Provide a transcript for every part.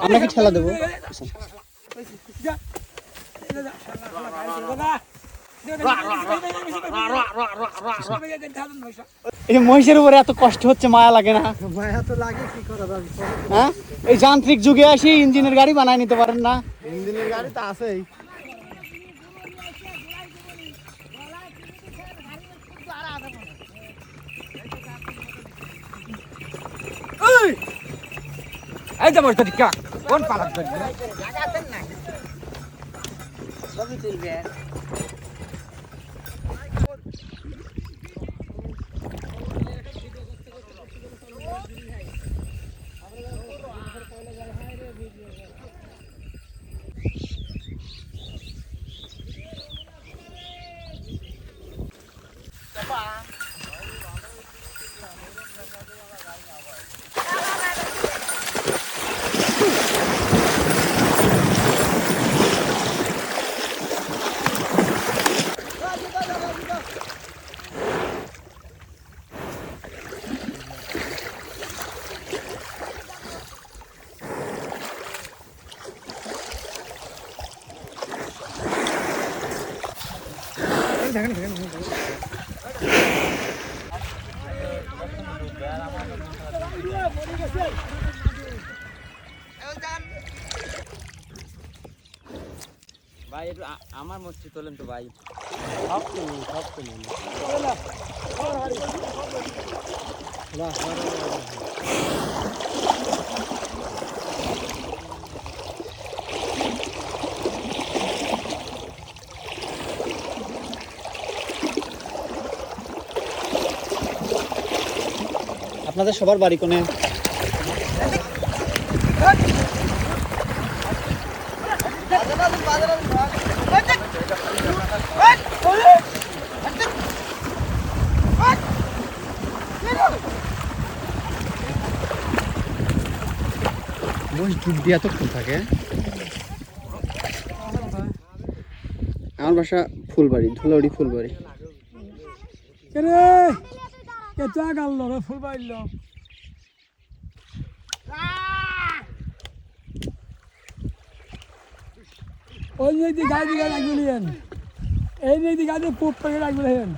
আমরা কি ঠেলা দেবো? এই মহিষের উপরে এত কষ্ট হচ্ছে, মায়া লাগে না? মায়া তো লাগে, কি করা যাবে? হ্যাঁ, এই যান্ত্রিক যুগে আসি ইঞ্জিনের গাড়ি বানায় নিতে পারেন না? ইঞ্জিনের গাড়ি তো আছেই। এই যে বসে টিকা কোন পালাক ধরবে সবই তুলবে। ভাই একটু আমার মস্তি তোলেন তো ভাই। আপনাদের সবার বাড়ি কোনে? ডুব দিয়ে এতক্ষণ থাকে। আমার বাসা ফুলবাড়ি, ধুলাউড়ি ফুলবাড়ি। ওই নদী গাড়ি রাখবেন, এই নদী গাড়ি পুপ করে রাখবেন।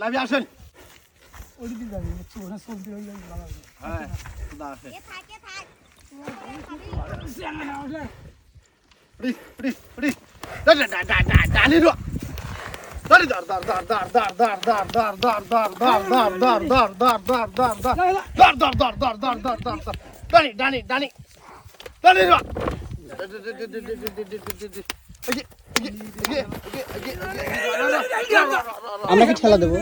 নাবি আসেন। আমরা কি ঠেলা দেবো?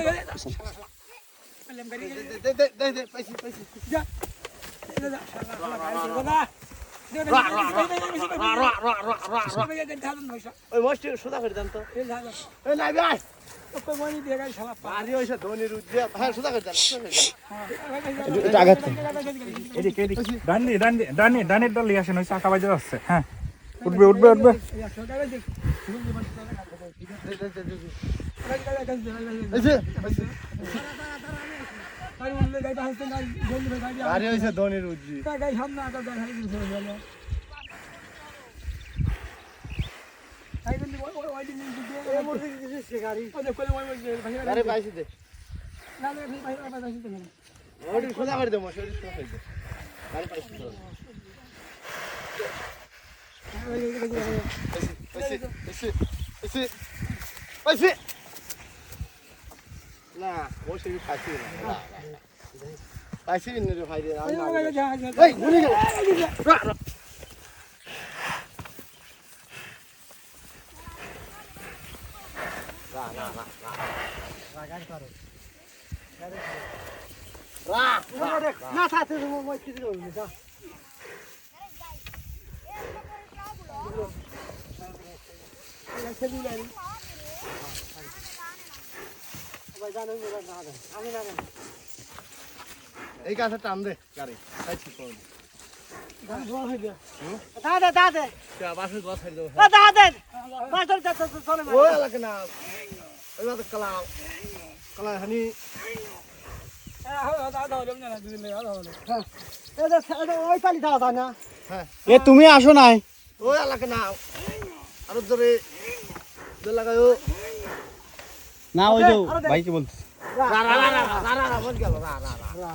ওই মস্তি সোজা করে দেন তো। নাবি আস। ডানের দল আসেন, ওই চাকা বাজে যাচ্ছে। হ্যাঁ, উঠবে উঠবে উঠবে। গাড়ি হয়েছে ধনির উজ্জি। আরে পাইছি দে ওটি সোজা করে দে মশারি সোজা করে দে আরে পাইছি তো পাইছি না মশারি পাইছি না পাইছি নি রে ভাই রে এই ভুলে গেল না সাথে মই কিছু করবি না এই কাছে টান দে গাড়ি পাইছি কোন দাদা দাদা বাসের কথা ছেড়ে দাও দাদা মাস্টার চলে ও লাগে না ওই তো কলা কলা হানি ওই পালি দাদা না হ্যাঁ এ তুমি আসো নাই ও লাগে না আর ধরে দে লাগায়ো না ওই যে ভাই কি বলছিস রা রা রা রা রা রা বল গেল রা রা রা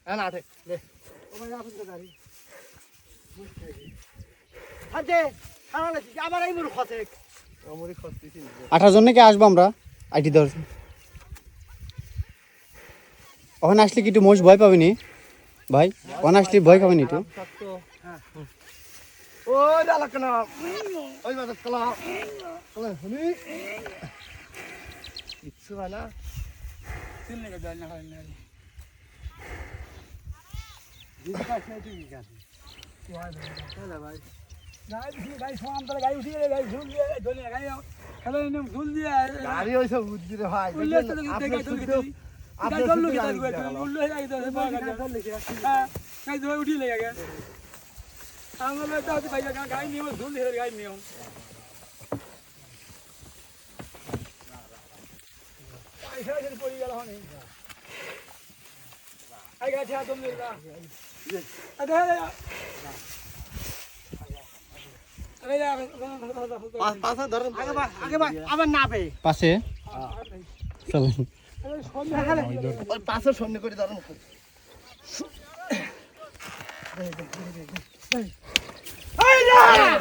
হ্যাঁ না ঠিক দে আজে খাওয়ালে আবার এই মুর খতে আমরি খস্তিছি 18 জন নাকি আসবো আমরা আইটি ধর ওখানে আসলে কি একটু মোষ ভয় পাবেনি ভাই ওখানে আসলে ভয় পাবেনি একটু ও লাগে না ওই তো কলা কলা হানি ইচ্ছু না গাড়ি হইছে বুদ্ধি রে ভাই পাঁচা ধরেন আগে ভাই আবার না পে পাশে চলেন ওই পাঁচা শূন্য করে ধরেন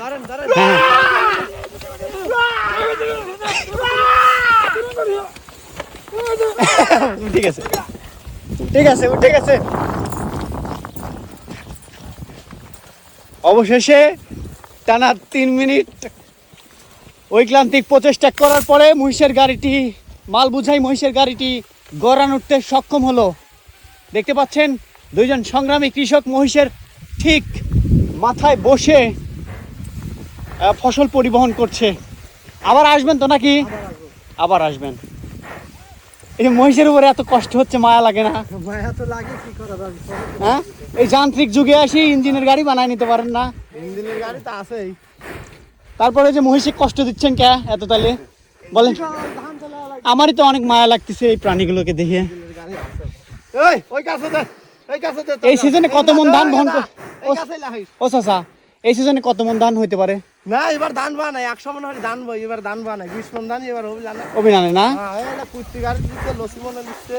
ধরেন ধরেন ঠিক আছে ঠিক আছে ঠিক আছে অবশেষে টানা 3 মিনিট ঐক্লান্তিক প্রচেষ্টা করার পরে মহিষের গাড়িটি মাল বুঝাই মহিষের গাড়িটি গড়ান উঠতে সক্ষম হলো। দেখতে পাচ্ছেন দুইজন সংগ্রামী কৃষক মহিষের ঠিক মাথায় বসে ফসল পরিবহন করছে। আবার আসবেন তো নাকি? আবার আসবেন। এই মহিষের উপরে এত কষ্ট হচ্ছে, মায়া লাগে না? মায়া তো লাগে, কি করা যাবে? হ্যাঁ, এই যান্ত্রিক যুগে আসি ইঞ্জিনের গাড়ি বানায় নিতে পারেন না? ইঞ্জিনের গাড়ি তো আছেই, তারপরে যে মহিষে কষ্ট দিচ্ছেন কে এত? তাহলে বলেন, আমারই তো অনেক মায়া লাগতেছে এই প্রাণীগুলোকে দেখে। এই সিজনে কত মন ধান বহন করে? ও চাচা, এই সিজনে কত মন ধান হইতে পারে? না এবার ধান বা নাই, 100 মন হলে ধান বই, এবার ধান বা নাই, 20 মন ধান এবার অভিযানে অভিযানে না কুর্তি গাড়ি দিচ্ছে, লসি মনে দিচ্ছে।